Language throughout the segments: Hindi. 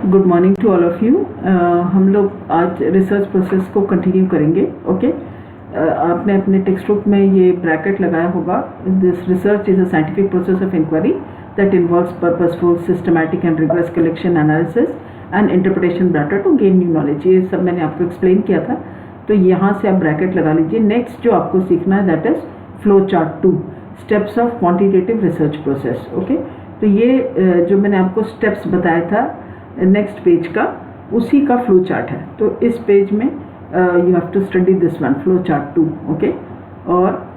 Good morning to all of you. हम लोग आज रिसर्च प्रोसेस को कंटिन्यू करेंगे। ओके आपने अपने टेक्स्ट बुक में ये ब्रैकेट लगाया होगा, this research is a scientific process of inquiry that involves purposeful systematic and rigorous collection analysis and interpretation data to gain new knowledge. ये सब मैंने आपको एक्सप्लेन किया था, तो यहाँ से आप ब्रैकेट लगा लीजिए। नेक्स्ट जो आपको सीखना है that is flow chart 2, steps of quantitative research process. Okay तो ये जो मैंने आपको स्टेप्स बताया था नेक्स्ट पेज का, उसी का फ्लो चार्ट है। तो इस पेज में you have to study this one, flow chart 2। Okay और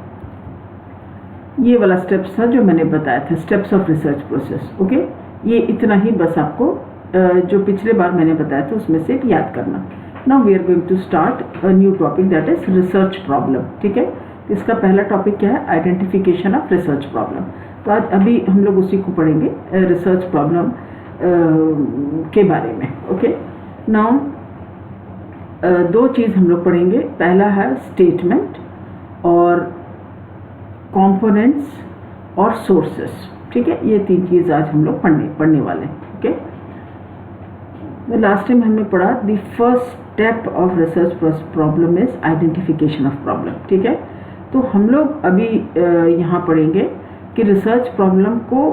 ये वाला स्टेप्स था जो मैंने बताया था, steps of research process. Okay ये इतना ही बस आपको जो पिछले बार मैंने बताया था उसमें से याद करना। Now we are going to start a new topic that is research problem. ठीक है, इसका पहला टॉपिक क्या है? Identification of research problem. तो आज अभी हम लोग उसी को पढ़ेंगे, रिसर्च प्रॉब्लम के बारे में। ओके नाउ दो चीज़ हम लोग पढ़ेंगे। पहला है स्टेटमेंट और कंपोनेंट्स और सोर्सेस। ठीक है, ये तीन चीज़ आज हम लोग पढ़ने वाले हैं। ओके लास्ट टाइम हमने पढ़ा the first step of research problem is identification of problem. ठीक है, तो हम लोग अभी यहाँ पढ़ेंगे कि रिसर्च प्रॉब्लम को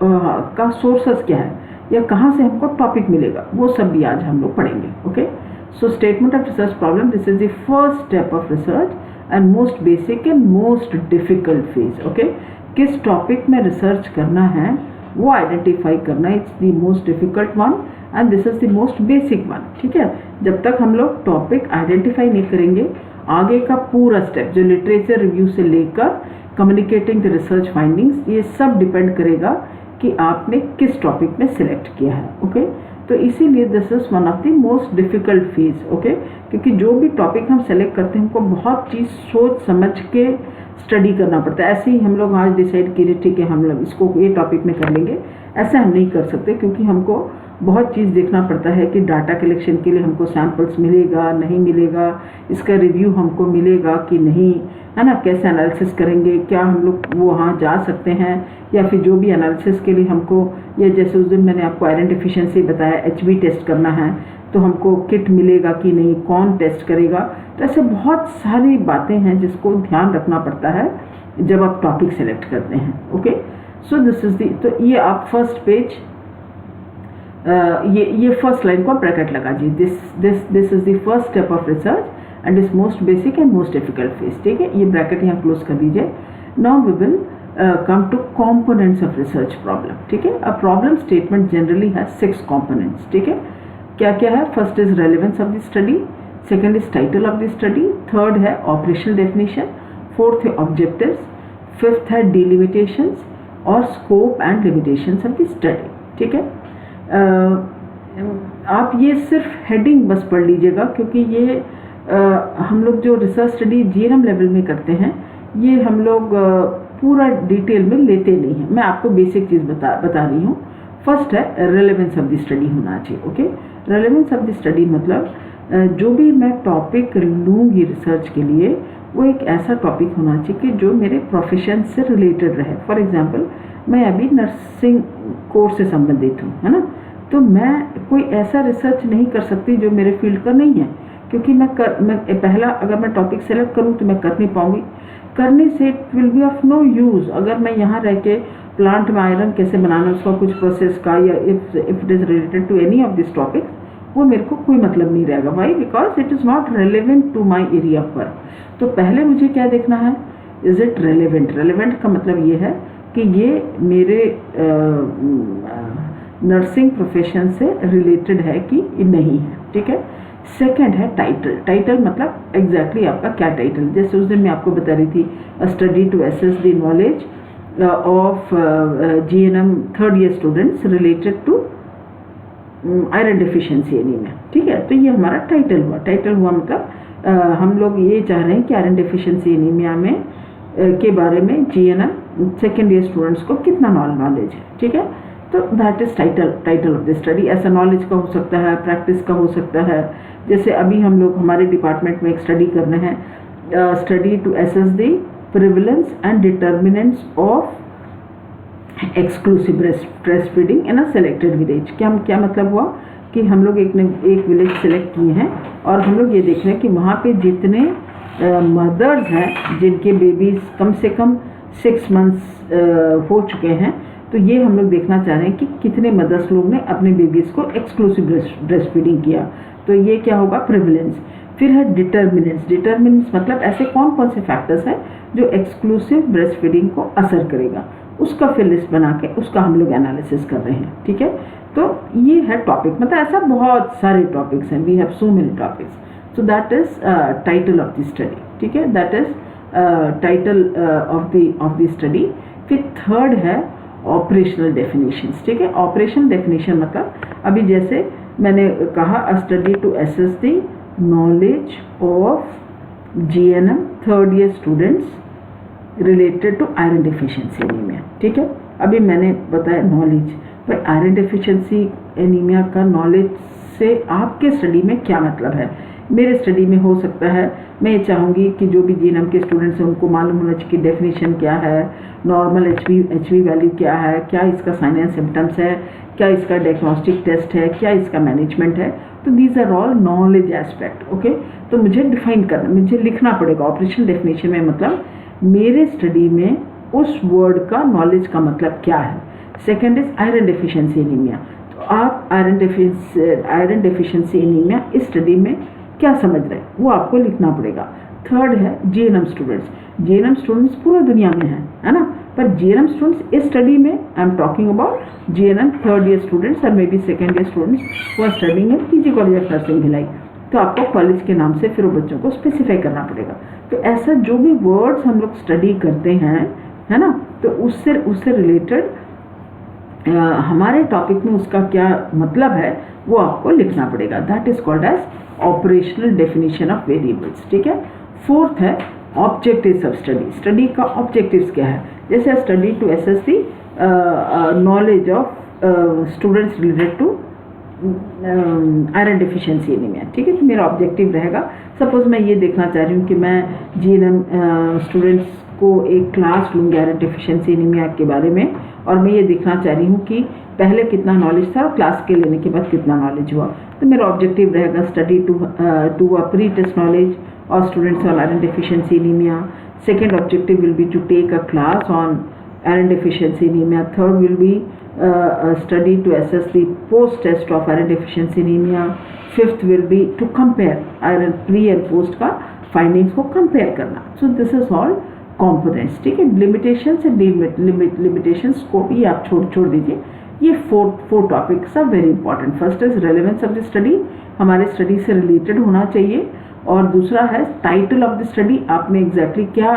का सोर्सेस क्या है या कहाँ से हमको टॉपिक मिलेगा, वो सब भी आज हम लोग पढ़ेंगे। Okay so statement of research problem, this is the first step of research and most basic and most difficult phase. Okay किस टॉपिक में रिसर्च करना है वो आइडेंटिफाई करना, it's the most difficult one and this is the most basic one. ठीक है, जब तक हम लोग टॉपिक आइडेंटिफाई नहीं करेंगे, आगे का पूरा स्टेप जो लिटरेचर रिव्यू से लेकर कम्युनिकेटिंग द रिसर्च फाइंडिंग्स, ये सब डिपेंड करेगा कि आपने किस टॉपिक में सिलेक्ट किया है। ओके तो इसीलिए this is one of the most difficult phase. Okay क्योंकि जो भी टॉपिक हम सेलेक्ट करते हैं हमको बहुत चीज़ सोच समझ के स्टडी करना पड़ता है। ऐसे ही हम लोग आज डिसाइड किए ठीक है हम लोग इसको ये टॉपिक में कर लेंगे, ऐसा हम नहीं कर सकते, क्योंकि हमको बहुत चीज़ देखना पड़ता है कि डाटा कलेक्शन के लिए हमको सैम्पल्स मिलेगा नहीं मिलेगा, इसका रिव्यू हमको मिलेगा कि नहीं, है ना, कैसे एनालिसिस करेंगे, क्या हम लोग वो वहाँ जा सकते हैं, या फिर जो भी एनालिसिस के लिए हमको, या जैसे उस दिन मैंने आपको आयरन डिफिशिएंसी बताया, HB टेस्ट करना है तो हमको किट मिलेगा कि नहीं, कौन टेस्ट करेगा। तो ऐसे बहुत सारी बातें हैं जिसको ध्यान रखना पड़ता है जब आप टॉपिक सेलेक्ट करते हैं। Okay so this is the, तो ये आप फर्स्ट पेज ये फर्स्ट लाइन को ब्रैकेट लगा जी, this is the first step of research and is most basic and most difficult phase. ठीक है, ये ब्रैकेट यहाँ क्लोज कर दीजिए। Now we will come to components of research problem. ठीक है, a problem statement generally has 6 components. ठीक है, क्या क्या है? First is relevance of the study, second is title of the study, third है ऑपरेशनल डेफिनेशन, फोर्थ है ऑब्जेक्टिव्स, फिफ्थ है डिलिमिटेशंस और scope and limitations of the study. ठीक है, आप ये सिर्फ हेडिंग बस पढ़ लीजिएगा, क्योंकि ये हम लोग जो रिसर्च स्टडी GNM लेवल में करते हैं ये हम लोग पूरा डिटेल में लेते नहीं हैं। मैं आपको बेसिक चीज़ बता रही हूँ। फर्स्ट है रेलेवेंस ऑफ द स्टडी होना चाहिए। Okay relevance of the study मतलब जो भी मैं टॉपिक लूँगी रिसर्च के लिए वो एक ऐसा टॉपिक होना चाहिए कि जो मेरे प्रोफेशन से रिलेटेड रहे। फॉर एग्जांपल मैं अभी नर्सिंग कोर्स से संबंधित हूँ, है ना, तो मैं कोई ऐसा रिसर्च नहीं कर सकती जो मेरे फील्ड का नहीं है, क्योंकि मैं पहला अगर मैं टॉपिक सेलेक्ट करूँ तो मैं कर नहीं पाऊँगी। करने से it will be of no use. अगर मैं यहाँ रह के प्लांट में आयरन कैसे बनाना उसका कुछ प्रोसेस का, या if it is related to any of this topic, वो मेरे को कोई मतलब नहीं रहेगा। Why? Because it is not relevant to my area of work. तो पहले मुझे क्या देखना है, इज़ इट रेलेवेंट। रेलेवेंट का मतलब ये है कि ये मेरे नर्सिंग प्रोफेशन से रिलेटेड है कि नहीं है। ठीक है, सेकंड है टाइटल। टाइटल मतलब एग्जैक्टली आपका क्या टाइटल, जैसे उस दिन मैं आपको बता रही थी, a study to assess the knowledge of GNM third year students related to iron deficiency anaemia. ठीक है, तो ये हमारा टाइटल हुआ। टाइटल हुआ मतलब हम लोग ये चाह रहे हैं कि आयरन डिफिशिएंसी एनीमिया में के बारे में GNM सेकेंड ईयर स्टूडेंट्स को कितना नॉलेज है। ठीक है, तो that is title of the study. ऐसा नॉलेज का हो सकता है, प्रैक्टिस का हो सकता है। जैसे अभी हम लोग हमारे डिपार्टमेंट में एक स्टडी कर रहे हैं, study to assess the prevalence and determinants of exclusive breast feeding in a selected village. क्या मतलब हुआ कि हम लोग एक विलेज सेलेक्ट किए हैं और हम लोग ये देख रहे हैं कि वहाँ पे जितने मदर्स हैं जिनके बेबीज़ कम से कम 6 मंथ्स हो चुके हैं, तो ये हम लोग देखना चाह रहे हैं कि कितने मदर्स लोग ने अपने बेबीज़ को एक्सक्लूसिव ब्रेस्ट फीडिंग किया। तो ये क्या होगा, प्रेवलेंस। फिर है डिटर्मिनेंट्स। डिटर्मिनेंट्स मतलब ऐसे कौन कौन से फैक्टर्स हैं जो एक्सक्लूसिव ब्रेस्ट फीडिंग को असर करेगा, उसका फिर लिस्ट बना के उसका हम लोग एनालिसिस कर रहे हैं। ठीक है, तो ये है टॉपिक, मतलब ऐसा बहुत सारे टॉपिक्स हैं, we have so many topics. So that is title of the study. ठीक है, that is title of the study. फिर थर्ड है ऑपरेशनल डेफिनेशंस। ठीक है, ऑपरेशनल डेफिनेशन मतलब अभी जैसे मैंने कहा, a study to assess the knowledge of GNM third year students related to iron deficiency anaemia. ठीक है, अभी मैंने बताया नॉलेज, भाई आयरन डेफिशिएंसी एनीमिया का नॉलेज से आपके स्टडी में क्या मतलब है। मेरे स्टडी में हो सकता है मैं ये चाहूँगी कि जो भी GNM के स्टूडेंट्स हैं उनको मालूम होना चाहिए कि डेफिनेशन क्या है, नॉर्मल HB वैल्यू क्या है, क्या इसका साइन एंड सिम्टम्स है, क्या इसका डायग्नोस्टिक टेस्ट है, क्या इसका मैनेजमेंट है। तो these are all knowledge aspect. Okay, तो मुझे डिफाइन करना, मुझे लिखना पड़ेगा ऑपरेशनल डेफिनेशन में, मतलब मेरे स्टडी में उस वर्ड का नॉलेज का मतलब क्या है। Second is iron deficiency anaemia. तो आप आयरन डेफिशिएंसी एनीमिया इस स्टडी में क्या समझ रहे हैं वो आपको लिखना पड़ेगा। थर्ड है GNM स्टूडेंट्स। GNM स्टूडेंट्स पूरा दुनिया में है ना, पर GNM स्टूडेंट्स इस स्टडी में I am talking about GNM third year students और may be second year students who are studying in PG college of nursing Bhilai. तो आपको कॉलेज के नाम से फिर वो बच्चों को स्पेसिफाई करना पड़ेगा। तो ऐसा जो भी वर्ड्स हम लोग स्टडी करते हैं, है ना, तो उससे रिलेटेड हमारे टॉपिक में उसका क्या मतलब है वो आपको लिखना पड़ेगा। That is called as operational definition of variables. ठीक है, फोर्थ है ऑब्जेक्टिव्स ऑफ स्टडी। स्टडी का ऑब्जेक्टिव्स क्या है, जैसे study to assess the knowledge of students related to iron deficiency anaemia. ठीक है, तो मेरा ऑब्जेक्टिव रहेगा, सपोज मैं ये देखना चाह रही हूँ कि मैं GNM स्टूडेंट्स को एक क्लास लूँगी आयरन डेफिशिएंसी एनीमिया के बारे में, और मैं ये देखना चाह रही हूँ कि पहले कितना नॉलेज था और क्लास के लेने के बाद कितना नॉलेज हुआ। तो मेरा ऑब्जेक्टिव रहेगा study to a pre test knowledge और students on iron deficiency anaemia. Second objective will be to take a class on iron deficiency anemia. Third will be a study to assess the post test of iron deficiency anemia. Fifth will be to compare iron pre and post का findings को compare करना. So this is all components. ठीक है, limitations and limitations को भी आप छोड़ दीजिए। ये four topics are very important. First is relevance of the study, हमारे स्टडी से रिलेटेड होना चाहिए, और दूसरा है टाइटल ऑफ द स्टडी, आपने एग्जैक्टली क्या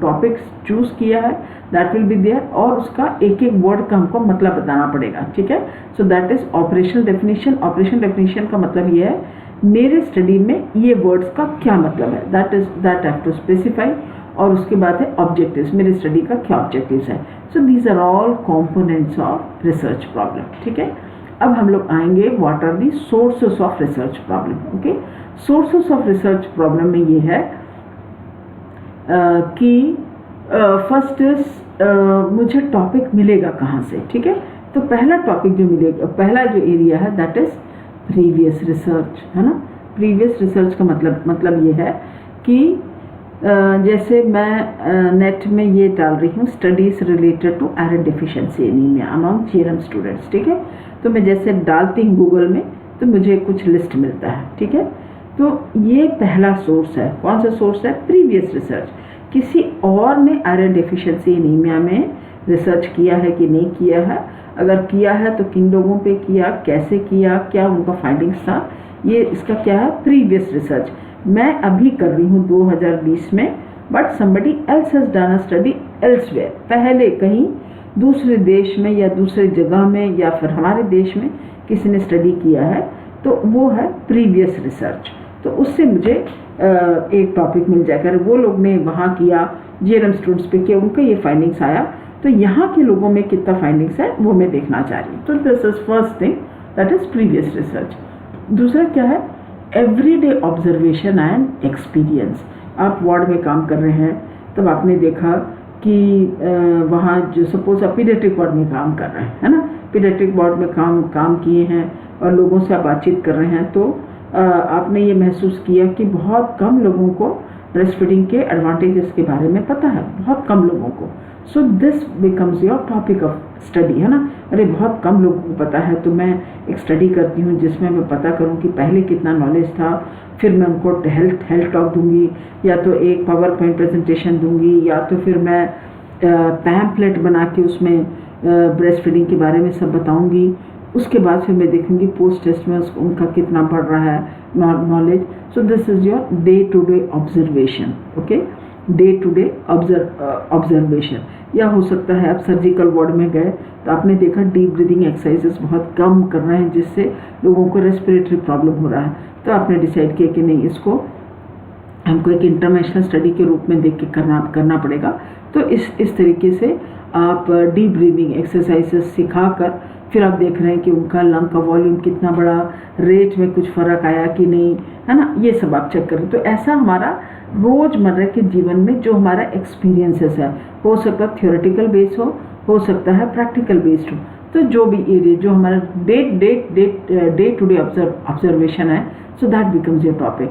टॉपिक्स चूज किया है, दैट विल बी देयर, और उसका एक एक वर्ड का हमको मतलब बताना पड़ेगा। ठीक है, so that is operational definition. Operational definition का मतलब ये है मेरे स्टडी में ये वर्ड्स का क्या मतलब है, दैट हैव टू स्पेसिफाई। और उसके बाद है ऑब्जेक्टिव्स, मेरे स्टडी का क्या ऑब्जेक्टिव्स है। So these are all components of research problem. ठीक है, अब हम लोग आएंगे what are the sources of research problem. Okay, sources of research problem में ये है कि फर्स्ट इज मुझे टॉपिक मिलेगा कहाँ से। ठीक है, तो पहला टॉपिक जो मिलेगा, पहला जो एरिया है दैट इज प्रीवियस रिसर्च, है ना। प्रीवियस रिसर्च का मतलब ये है कि जैसे मैं नेट में ये डाल रही हूँ studies related to iron deficiency anaemia among GNM students. ठीक है, तो मैं जैसे डालती हूँ गूगल में तो मुझे कुछ लिस्ट मिलता है। ठीक है, तो ये पहला सोर्स है। कौन सा सोर्स है? Previous research. किसी और ने आयरन डेफिशिएंसी एनीमिया में रिसर्च किया है कि नहीं किया है, अगर किया है तो किन लोगों पे किया, कैसे किया, क्या उनका फाइंडिंग्स था, ये इसका क्या है? Previous research. मैं अभी कर रही हूँ 2020 में, but somebody else has done a study elsewhere, पहले कहीं दूसरे देश में या दूसरे जगह में या फिर हमारे देश में किसी ने स्टडी किया है, तो वो है प्रीवियस रिसर्च। तो उससे मुझे एक टॉपिक मिल जाएगा, वो लोग ने वहाँ किया, GNM स्टूडेंट्स पे किया, उनका ये फाइंडिंग्स आया, तो यहाँ के लोगों में कितना फाइंडिंग्स है वो मैं देखना चाह रही हूँ। तो this is first thing, that is previous research. दूसरा क्या है? Everyday observation and experience. आप वार्ड में काम कर रहे हैं, तब आपने देखा कि वहाँ जो सपोज आप पीडियाट्रिक वार्ड में काम कर रहे हैं, है ना, पीडियाट्रिक वार्ड में काम किए हैं, और लोगों से आप बातचीत कर रहे हैं, तो आपने ये महसूस किया कि बहुत कम लोगों को ब्रेस्ट फीडिंग के एडवांटेजेस के बारे में पता है, बहुत कम लोगों को। So this becomes your topic of study, है ना। अरे बहुत कम लोगों को पता है, तो मैं एक स्टडी करती हूँ जिसमें मैं पता करूँ कि पहले कितना नॉलेज था, फिर मैं उनको हेल्थ टॉक दूंगी, या तो एक पावर पॉइंट प्रेजेंटेशन दूंगी, या तो फिर मैं पैम्पलेट बना के उसमें ब्रेस्ट फीडिंग के बारे में सब बताऊंगी। उसके बाद फिर मैं देखूंगी पोस्ट टेस्ट में उनका कितना बढ़ रहा है knowledge. So this is your day to day observation, okay, day to day observation. या हो सकता है आप सर्जिकल वार्ड में गए तो आपने देखा डीप ब्रीदिंग एक्सरसाइजेस बहुत कम कर रहे हैं, जिससे लोगों को रेस्पिरेटरी प्रॉब्लम हो रहा है, तो आपने डिसाइड किया कि नहीं, इसको हमको एक इंटरनेशनल स्टडी के रूप में देख के करना पड़ेगा। तो इस तरीके से आप डीप ब्रीदिंग एक्सरसाइजेस सिखाकर फिर आप देख रहे हैं कि उनका लंग का वॉल्यूम कितना बड़ा, रेट में कुछ फ़र्क आया कि नहीं, है ना, ये सब आप चेक करें। तो ऐसा हमारा रोज़मर्रा के जीवन में जो हमारा एक्सपीरियंसेस है, हो सकता है थियोरेटिकल बेस्ड हो सकता है प्रैक्टिकल बेस्ड हो, तो जो भी एरिया जो हमारा डे टू डे ऑब्जर्वेशन है, so that becomes your topic.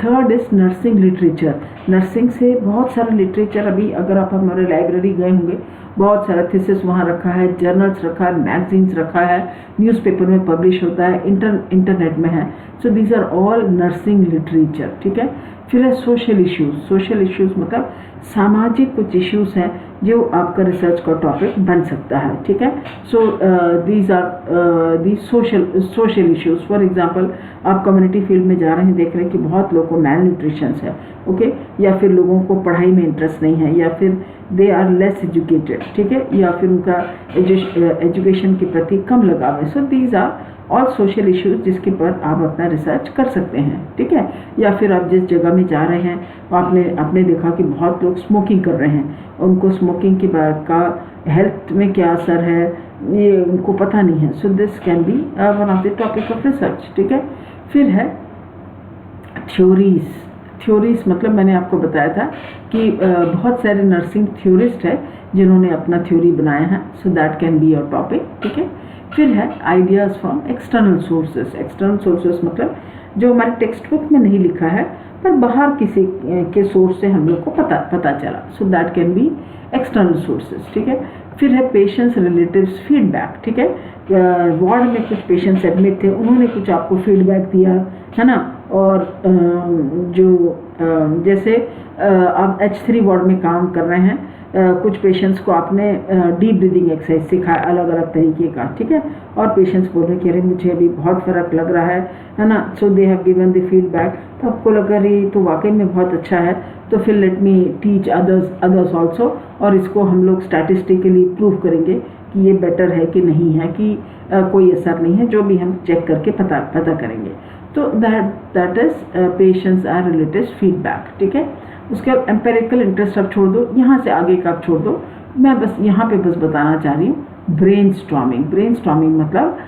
Third is nursing literature. Nursing से बहुत सारा लिटरेचर, अभी अगर आप हमारे लाइब्रेरी गए होंगे, बहुत सारा थीसिस वहाँ रखा है, जर्नल्स रखा है, मैगजीन्स रखा है, न्यूज़पेपर में पब्लिश होता है, इंटरनेट में है। So these are all nursing literature, ठीक है। फिर है सोशल इश्यूज़। सोशल इश्यूज़ मतलब सामाजिक कुछ इश्यूज़ हैं जो आपका रिसर्च का टॉपिक बन सकता है, ठीक है। So these are the social issues. For example आप कम्युनिटी फील्ड में जा रहे हैं, देख रहे हैं कि बहुत लोगों को मैल न्यूट्रिशन है, ओके, या फिर लोगों को पढ़ाई में इंटरेस्ट नहीं है, या फिर दे आर लेस एजुकेटेड, ठीक है, या फिर उनका एजुकेशन के प्रति कम लगाव है। So these are all social issues जिसके पर आप अपना रिसर्च कर सकते हैं, ठीक है। या फिर आप जिस जगह में जा रहे हैं, आपने देखा कि बहुत लोग स्मोकिंग कर रहे हैं, उनको स्मोकिंग का हेल्थ में क्या असर है ये उनको पता नहीं है। So this can B one of the topic of research, ठीक है। फिर है थ्योरीज मतलब मैंने आपको बताया था कि बहुत सारे नर्सिंग थ्योरिस्ट है जिन्होंने अपना थ्योरी बनाया है। So that can be your topic, ठीक है। फिर है ideas from external sources. External sources मतलब जो हमारे टेक्स्ट बुक में नहीं लिखा है पर बाहर किसी के सोर्स से हम लोग को पता चला। So that can be external sources, ठीक है। फिर है पेशेंट्स रिलेटिव्स फीडबैक, ठीक है। वार्ड में कुछ पेशेंट्स एडमिट थे, उन्होंने कुछ आपको फीडबैक दिया, है ना। और जैसे आप H3 वार्ड में काम कर रहे हैं, कुछ पेशेंट्स को आपने डीप ब्रीदिंग एक्सरसाइज सिखाया अलग अलग तरीके का, ठीक है। और पेशेंट्स बोल रहे हैं कि अरे मुझे अभी बहुत फ़र्क लग रहा है ना। So they have given the feedback, तो आपको लगा रही तो वाकई में बहुत अच्छा है, तो फिर let me teach others also, और इसको हम लोग स्टैटिस्टिकली प्रूव करेंगे कि ये बेटर है कि नहीं है, कि कोई असर नहीं है, जो भी हम चेक करके पता करेंगे। तो that is patients or relatives feedback, ठीक है। उसके बाद एम्पेरिकल इंटरेस्ट आप छोड़ दो, यहाँ से आगे का आप छोड़ दो, मैं बस यहाँ पे बताना चाह रही हूँ ब्रेनस्टॉर्मिंग मतलब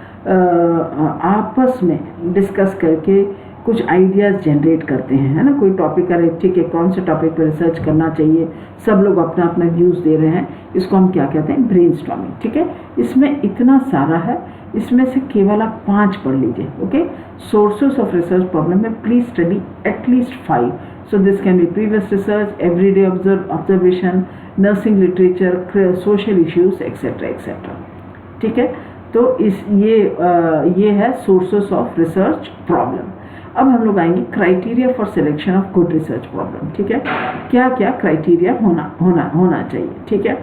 आपस में डिस्कस करके कुछ आइडियाज़ जनरेट करते हैं, है ना। कोई टॉपिक अरे ठीक है, कौन से टॉपिक पर रिसर्च करना चाहिए, सब लोग अपना अपना व्यूज़ दे रहे हैं, इसको हम क्या कहते हैं, ब्रेनस्टॉर्मिंग, ठीक है। इसमें इतना सारा है, इसमें से केवल आप 5 पढ़ लीजिए, okay. Sources of research problem में please study at least 5। So this can be previous research, everyday observation, nursing literature, social issues et cetera et cetera, ठीक है। तो ये है सोर्सेस ऑफ रिसर्च प्रॉब्लम। अब हम लोग आएंगे criteria for selection of good research problem, ठीक है। क्या क्या क्राइटेरिया होना चाहिए, ठीक है।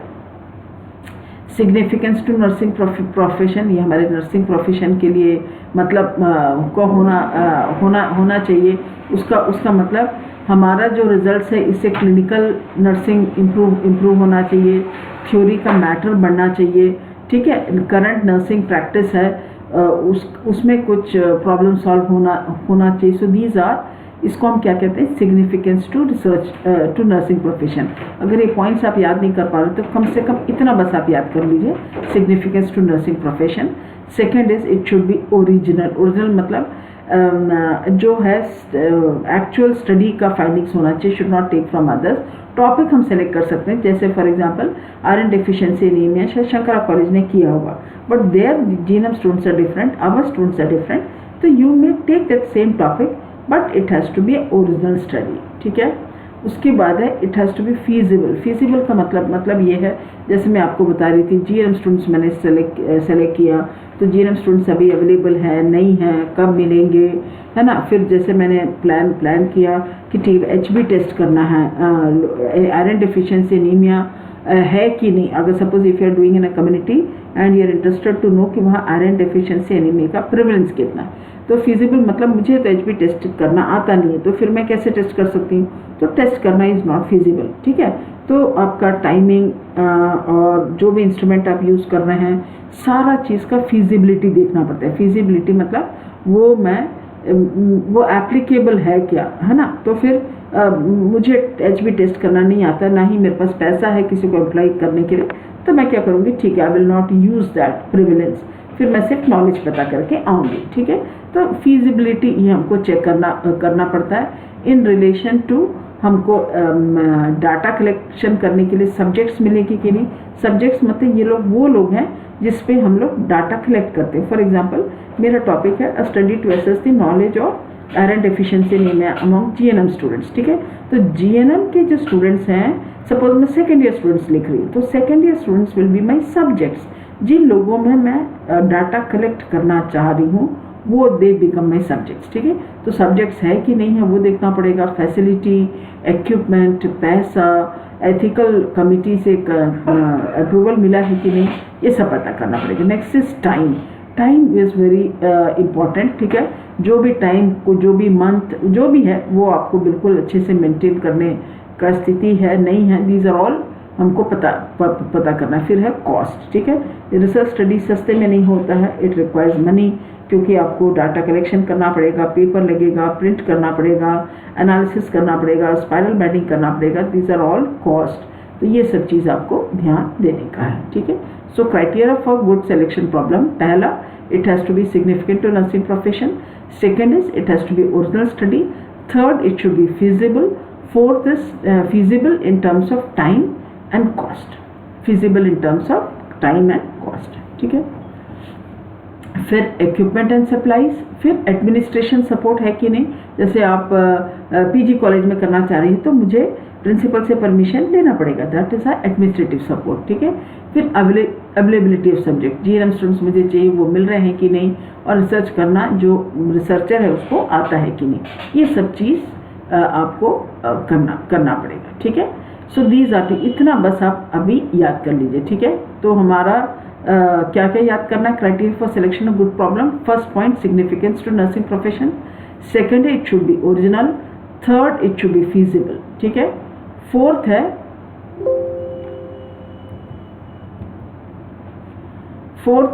सिग्निफिकेंस टू नर्सिंग प्रोफेशन, ये हमारे नर्सिंग प्रोफेशन के लिए मतलब को होना चाहिए। उसका मतलब हमारा जो रिजल्ट्स है इससे क्लिनिकल नर्सिंग इम्प्रूव होना चाहिए, थ्योरी का मैटर बढ़ना चाहिए, ठीक है। करंट नर्सिंग प्रैक्टिस है उसमें कुछ प्रॉब्लम सॉल्व होना चाहिए। सो दीज आर, इसको हम क्या कहते हैं, significance to research to nursing profession. अगर ये पॉइंट्स आप याद नहीं कर पा रहे तो कम से कम इतना बस आप याद कर लीजिए, significance to nursing profession. Second is it should be original मतलब जो है एक्चुअल स्टडी का फाइंडिंग्स होना चाहिए, should not take from others. Topic हम सेलेक्ट कर सकते हैं, जैसे for example iron deficiency anaemia शायद शंकरा कॉलेज ने किया होगा, but there GNM students are different, our students are different, तो you may take that same topic but it has to be original study, ठीक है। उसके बाद है it has to be feasible. Feasible का मतलब ये है, जैसे मैं आपको बता रही थी जीएनएम स्टूडेंट्स मैंने सेलेक्ट किया, तो जीएनएम स्टूडेंट्स अभी अवेलेबल है नहीं है, कब मिलेंगे, है ना। फिर जैसे मैंने प्लान किया कि ठीक है एचबी टेस्ट करना है, आयरन डेफिशिएंसी एनीमिया है कि नहीं। अगर suppose if you are doing in a community and you are interested to know कि वहाँ आयरन डेफिशिएंसी एनीमिया का प्रेवलेंस कितना है, तो फिजिबल मतलब मुझे तो एचबी टेस्ट करना आता नहीं है, तो फिर मैं कैसे टेस्ट कर सकती हूँ, तो टेस्ट करना इज़ नॉट फिजिबल, ठीक है। तो आपका टाइमिंग और जो भी इंस्ट्रूमेंट आप यूज़ कर रहे हैं सारा चीज़ का फिजिबिलिटी देखना पड़ता है। फिजिबिलिटी मतलब वो एप्लीकेबल है क्या, है ना। तो फिर मुझे एचबी टेस्ट करना नहीं आता, ना ही मेरे पास पैसा है किसी को अप्लाई करने के लिए, तो मैं क्या करूँगी, ठीक है I will not use that prevalence, फिर मैं सिर्फ नॉलेज पता करके आऊँगी, ठीक है। तो फिजिबिलिटी ये हमको चेक करना पड़ता है इन रिलेशन टू हमको डाटा कलेक्शन करने के लिए सब्जेक्ट्स मिलेगी कि नहीं। सब्जेक्ट्स मतलब ये वो लोग हैं जिस पे हम लोग डाटा कलेक्ट करते हैं। फॉर एग्जांपल मेरा टॉपिक है a study to assess the knowledge of iron deficiency anaemia among GNM students, ठीक है। तो जीएनएम के जो स्टूडेंट्स हैं, सपोज मैं सेकेंड ईयर स्टूडेंट्स लिख रही हूँ, तो second year students will be my subjects. जिन लोगों में मैं डाटा कलेक्ट करना चाह रही हूँ वो दे बिकम माई सब्जेक्ट्स, ठीक है। तो सब्जेक्ट्स है कि नहीं है वो देखना पड़ेगा, फैसिलिटी, इक्विपमेंट, पैसा, एथिकल कमिटी से अप्रूवल मिला है कि नहीं, ये सब पता करना पड़ेगा। Next is time. Time is very important, ठीक है। जो भी टाइम को, जो भी मंथ, जो भी है वो आपको बिल्कुल अच्छे से मेंटेन करने का स्थिति है नहीं है, दीज आर ऑल हमको पता करना है। फिर है कॉस्ट, ठीक है। रिसर्च स्टडी सस्ते में नहीं होता है, इट रिक्वायर्स मनी, क्योंकि आपको डाटा कलेक्शन करना पड़ेगा, पेपर लगेगा, प्रिंट करना पड़ेगा, एनालिसिस करना पड़ेगा, स्पाइरल बाइंडिंग करना पड़ेगा, दीज आर ऑल कॉस्ट। तो ये सब चीज़ आपको ध्यान देने का है, ठीक है। So criteria for good selection problem, पहला it has to be significant to nursing profession, second is it has to be original study, third it should be feasible, fourth is feasible in terms of time and cost, feasible in terms of time and cost, ठीक है। फिर इक्विपमेंट एंड सप्लाईज, फिर एडमिनिस्ट्रेशन सपोर्ट है कि नहीं। जैसे आप पीजी कॉलेज में करना चाह रही हैं तो मुझे प्रिंसिपल से परमिशन लेना पड़ेगा, दैट इज एडमिनिस्ट्रेटिव सपोर्ट, ठीक है। फिर availability of subject, GNM students मुझे चाहिए वो मिल रहे हैं कि नहीं, और रिसर्च करना जो रिसर्चर है उसको आता है कि नहीं, ये सब चीज़ आपको करना पड़ेगा, ठीक है। सो दीज आर, इतना बस आप अभी याद कर लीजिए, ठीक है। तो हमारा क्या क्या याद करना है, criteria for selection of good problem, first point significance to nursing profession, second है it should be original, third it should be feasible, ठीक है। फोर्थ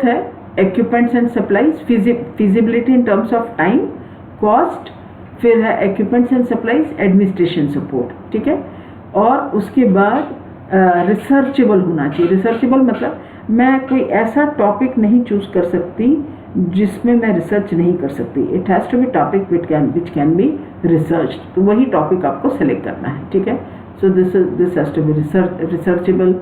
है equipments and supplies, feasibility in terms of time, cost, फिर है equipments and supplies, administration support, ठीक है। और उसके बाद रिसर्चेबल होना चाहिए। रिसर्चेबल मतलब मैं कोई ऐसा टॉपिक नहीं चूज कर सकती जिसमें मैं रिसर्च नहीं कर सकती, it has to be topic which can be research, तो वही टॉपिक आपको सेलेक्ट करना है, ठीक है। So this has to be researchable.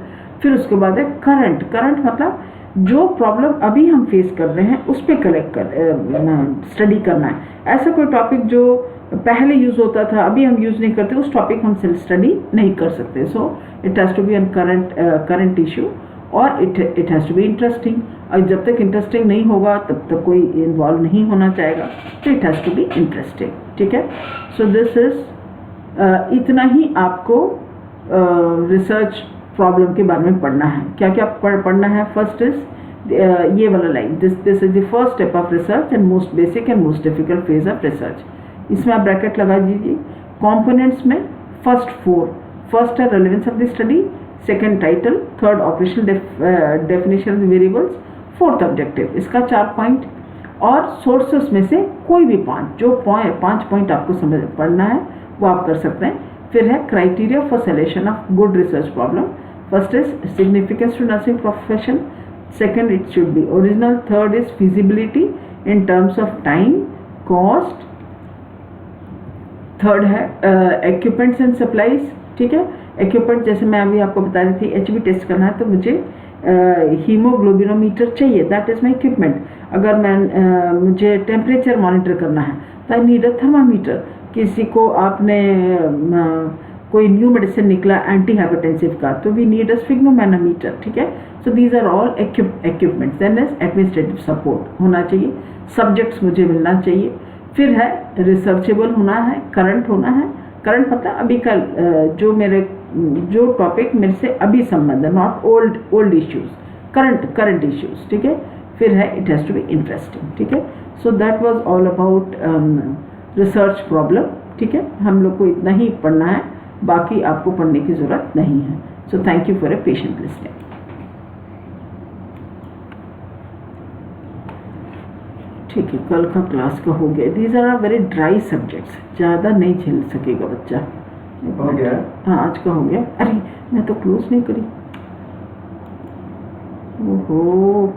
फिर उसके बाद है करंट मतलब जो प्रॉब्लम अभी हम फेस कर रहे हैं उस पर स्टडी करना है। ऐसा कोई टॉपिक जो पहले यूज़ होता था अभी हम यूज़ नहीं करते, उस टॉपिक हम स्टडी नहीं कर सकते। So it has to be an current issue, और it has to be interesting, और जब तक इंटरेस्टिंग नहीं होगा तब तक कोई इन्वॉल्व नहीं होना चाहेगा, तो it has to be interesting, ठीक है। सो दिस इज इतना ही आपको रिसर्च प्रॉब्लम के बारे में पढ़ना है। क्या क्या पढ़ना है, फर्स्ट इज ये वाला line, this is the first step of research and most basic and most difficult phase of research. इसमें आप ब्रैकेट लगा दीजिए। कंपोनेंट्स में फर्स्ट है relevance of the study, second title, third operational definition of variables, fourth objective, इसका 4 पॉइंट, और सोर्सेस में से कोई भी 5 पॉइंट आपको समझ पढ़ना है वो आप कर सकते हैं। फिर है criteria for selection of good research problem, first is significance to nursing profession, second it should be original, third is feasibility in terms of time, cost, third है इक्विपमेंट्स एंड सप्लाईज, ठीक है। इक्विपमेंट जैसे मैं अभी आपको बता रही थी, HB टेस्ट करना है तो मुझे हीमोग्लोबिनोमीटर चाहिए, दैट इज़ माई इक्विपमेंट। अगर मैं मुझे टेम्परेचर मॉनिटर करना है तो आई नीड अ थर्मामीटर। किसी को आपने कोई न्यू मेडिसिन निकला एंटी हाइपरटेंसिव का तो वी नीड अ स्फिग्नोमैनोमीटर, ठीक है। So these are all equipments. Then is administrative support होना चाहिए, सब्जेक्ट्स मुझे मिलना चाहिए, फिर है रिसर्चेबल होना है, करंट होना है। करंट मतलब अभी कल जो टॉपिक मेरे से अभी संबंध है, not old issues, current issues, ठीक है। फिर है it has to be interesting, ठीक है। So that was all about research problem, ठीक है। हम लोग को इतना ही पढ़ना है, बाकी आपको पढ़ने की ज़रूरत नहीं है। So thank you for a patient listening. ठीक है, कल का क्लास का हो गया। These are very dry subjects, ज़्यादा नहीं झेल सकेगा बच्चा। हो गया? हाँ, आज का हो गया। अरे मैं तो क्लोज नहीं करी, ओहो।